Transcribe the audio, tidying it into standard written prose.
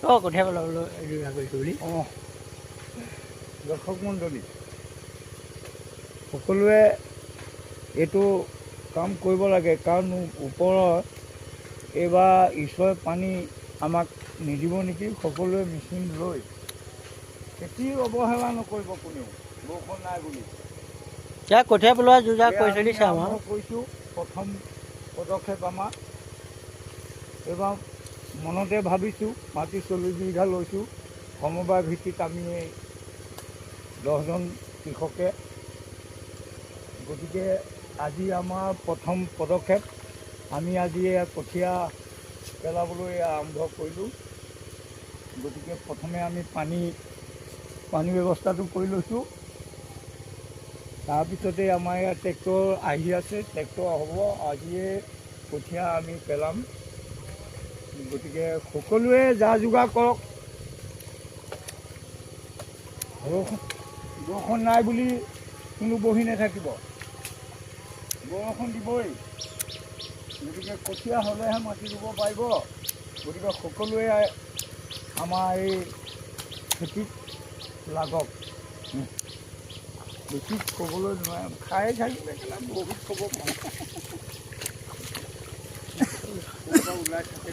কঠীয়া পেলাবলৈ যোজনা কৰিছোঁ বুলি। অঁ, দৰ্শক মণ্ডলী, সকলোৱে এইটো কাম কৰিব লাগে, কাৰণ ওপৰত এইবাৰ ঈশ্বৰে পানী আমাক নিদিব নেকি। সকলোৱে মেচিন লৈ খেতি অৱহেলা নকৰিব কোনেও, বৰষুণ নাই বুলি। এতিয়া কঠীয়া পেলোৱা যোজনা কৰি চলিছে আমাৰ। কৰিছোঁ প্ৰথম পদক্ষেপ আমাৰ। এইবাৰ মনতে ভাবিছোঁ মাটি 40 বিঘা লৈছোঁ। সমবায় ভিত্তিত আমি 10জন কৃষকে, গতিকে আজি আমাৰ প্ৰথম পদক্ষেপ। আমি আজি কঠীয়া পেলাবলৈ আৰম্ভ কৰিলোঁ। গতিকে প্ৰথমে আমি পানী ব্যৱস্থাটো কৰি লৈছোঁ। তাৰপিছতে আমাৰ ইয়াত ট্ৰেক্টৰ আহি আছে, ট্ৰেক্টৰ হ'ব, আজিয়ে কঠীয়া আমি পেলাম। গতিকে সকলোৱে যা যোগাৰ কৰক। বৰষুণ নাই বুলি কোনো বহি নাথাকিব, বৰষুণ দিবই। গতিকে কঠীয়া হ'লেহে মাটি ৰুব পাৰিব। গতিকে সকলোৱে আমাৰ এই খেতিত লাগক। বেছি ক'বলৈ নোৱাৰে, খাই থাকিলে বহুত ক'ব পাৰোঁ। ওলাই থাকে।